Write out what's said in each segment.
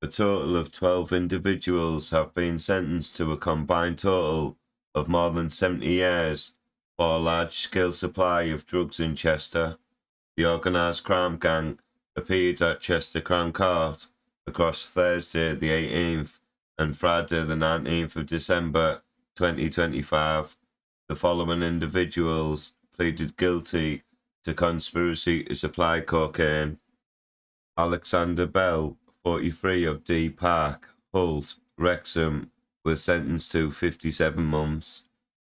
A total of 12 individuals have been sentenced to a combined total of more than 70 years for a large-scale supply of drugs in Chester. The organised crime gang appeared at Chester Crown Court across Thursday the 18th and Friday the 19th of December 2025. The following individuals pleaded guilty to conspiracy to supply cocaine: Alexander Bell, 43, of D Park, Holt, Wrexham, was sentenced to 57 months.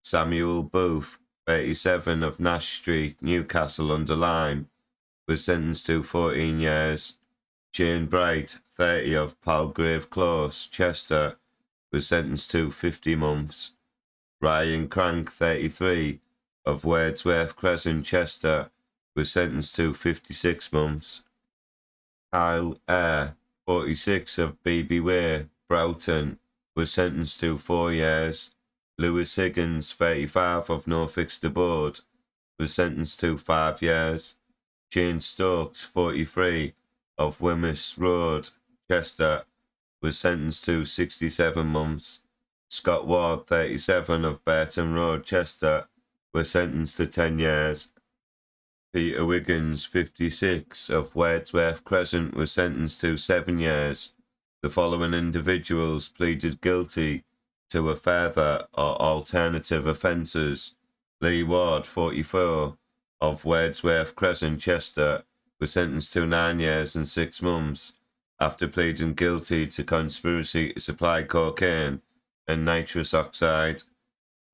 Samuel Booth, 37, of Nash Street, Newcastle-under-Lyme, was sentenced to 14 years. Jane Bright, 30, of Palgrave Close, Chester, was sentenced to 50 months. Ryan Crank, 33, of Wordsworth Crescent, Chester, was sentenced to 56 months. Kyle Eyre, 46, of Beebe Way, Broughton, was sentenced to 4 years. Lewis Higgins, 35, of No Fixed Abode, was sentenced to 5 years. Jane Stokes, 43, of Wemyss Road, Chester, was sentenced to 67 months. Scott Ward, 37, of Burton Road, Chester, was sentenced to 10 years. Peter Wiggins, 56, of Wordsworth Crescent, was sentenced to 7 years. The following individuals pleaded guilty to a further or alternative offences: Lee Ward, 44, of Wordsworth Crescent, Chester, was sentenced to 9 years and 6 months after pleading guilty to conspiracy to supply cocaine and nitrous oxide.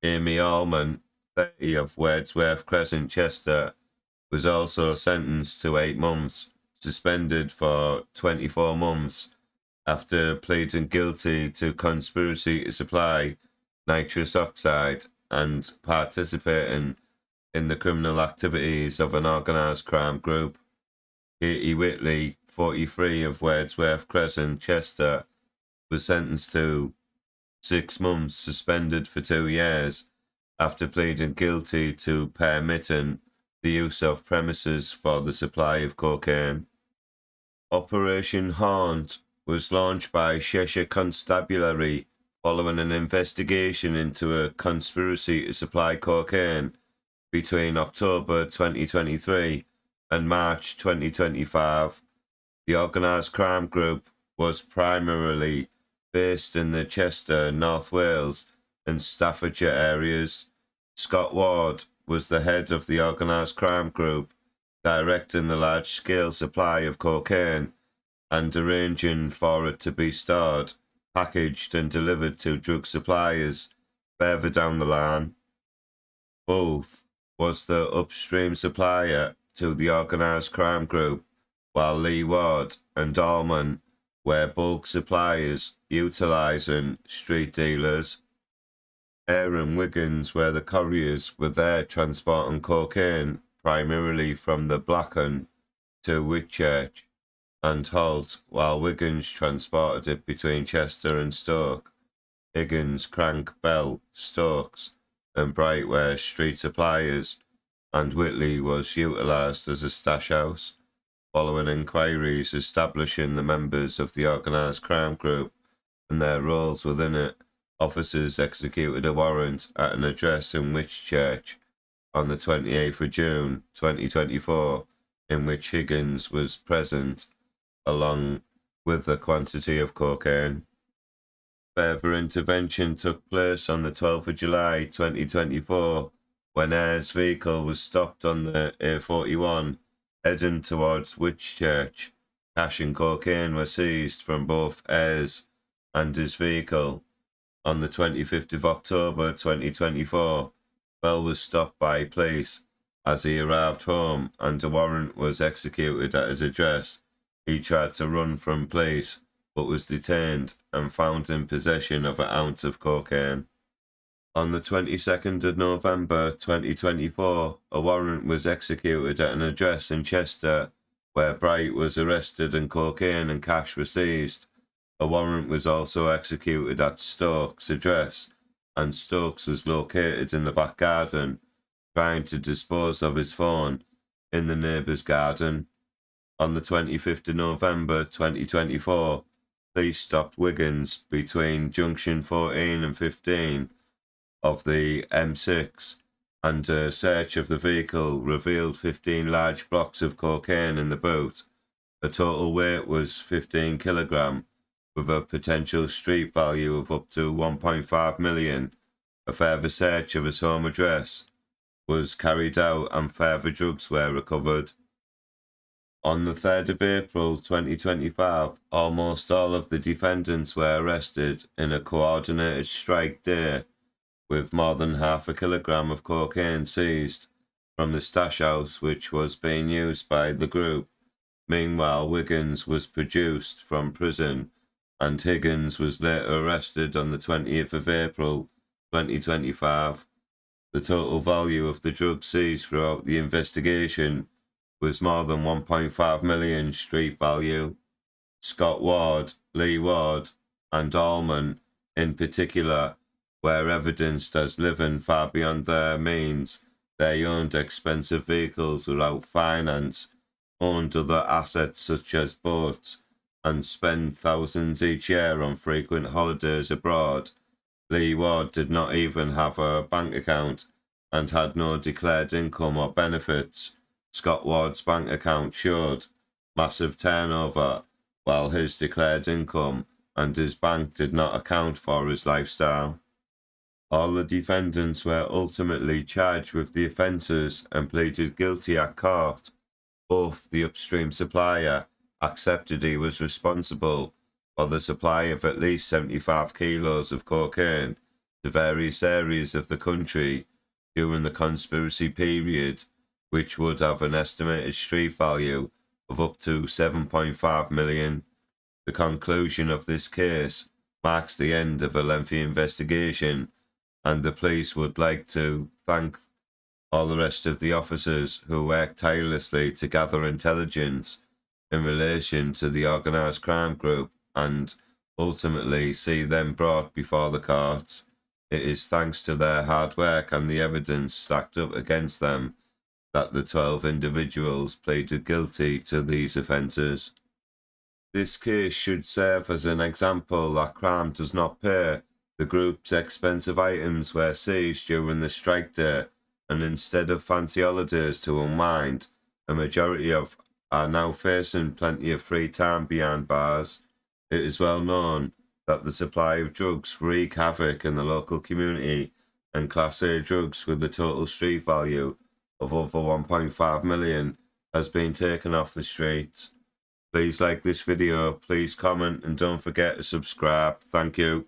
Amy Allman, 30, of Wordsworth Crescent, Chester, was also sentenced to 8 months, suspended for 24 months after pleading guilty to conspiracy to supply nitrous oxide and participating in the criminal activities of an organised crime group. Katie Whitley, 43, of Wordsworth Crescent, Chester, was sentenced to 6 months, suspended for 2 years after pleading guilty to permitting the use of premises for the supply of cocaine. Operation Haunt was launched by Cheshire Constabulary following an investigation into a conspiracy to supply cocaine between October 2023 and March 2025. The organised crime group was primarily based in the Chester, North Wales and Staffordshire areas. Scott Ward was the head of the organised crime group, directing the large-scale supply of cocaine and arranging for it to be stored, packaged and delivered to drug suppliers further down the line. Booth was the upstream supplier to the organised crime group, while Lee Ward and Allman were bulk suppliers utilising street dealers. Eyre and Wiggins were the couriers, with Eyre transporting cocaine primarily from the Blackburn to Whitchurch and Holt, while Wiggins transported it between Chester and Stoke. Higgins, Crank, Bell, Stokes and Bright were street suppliers, and Whitley was utilised as a stash house. Following inquiries establishing the members of the organised crime group and their roles within it, officers executed a warrant at an address in Whitchurch on the 28th of June 2024, in which Higgins was present, along with a quantity of cocaine. Further intervention took place on the 12th of July 2024, when Eyre's vehicle was stopped on the A41 heading towards Whitchurch. Cash and cocaine were seized from both Eyre's and his vehicle. On the 25th of October 2024, Bell was stopped by police. As he arrived home and a warrant was executed at his address, he tried to run from police but was detained and found in possession of an ounce of cocaine. On the 22nd of November 2024, a warrant was executed at an address in Chester where Bright was arrested and cocaine and cash were seized. A warrant was also executed at Stokes' address, and Stokes was located in the back garden, trying to dispose of his phone in the neighbour's garden. On the 25th of November 2024, police stopped Wiggins between junction 14 and 15 of the M6, and a search of the vehicle revealed 15 large blocks of cocaine in the boot. The total weight was 15 kilogram, with a potential street value of up to 1.5 million. A further search of his home address was carried out and further drugs were recovered. On the 3rd of April 2025, almost all of the defendants were arrested in a coordinated strike day, with more than half a kilogram of cocaine seized from the stash house which was being used by the group. Meanwhile, Wiggins was produced from prison, and Higgins was later arrested on the 20th of April 2025. The total value of the drugs seized throughout the investigation was more than 1.5 million street value. Scott Ward, Lee Ward, and Allman, in particular, were evidenced as living far beyond their means. They owned expensive vehicles without finance, owned other assets such as boats, and spent thousands each year on frequent holidays abroad. Lee Ward did not even have a bank account and had no declared income or benefits. Scott Ward's bank account showed massive turnover, while his declared income and his bank did not account for his lifestyle. All the defendants were ultimately charged with the offences and pleaded guilty at court. Both the upstream supplier accepted he was responsible for the supply of at least 75 kilos of cocaine to various areas of the country during the conspiracy period, which would have an estimated street value of up to 7.5 million. The conclusion of this case marks the end of a lengthy investigation, and the police would like to thank all the rest of the officers who worked tirelessly to gather intelligence in relation to the organised crime group and ultimately see them brought before the courts. It is thanks to their hard work and the evidence stacked up against them that the 12 individuals pleaded guilty to these offences. This case should serve as an example that crime does not pay. The group's expensive items were seized during the strike day, and instead of fancy holidays to unwind, a majority of are now facing plenty of free time behind bars. It is well known that the supply of drugs wreak havoc in the local community, and Class A drugs with a total street value of over 1.5 million has been taken off the streets. Please like this video, please comment, and don't forget to subscribe. Thank you.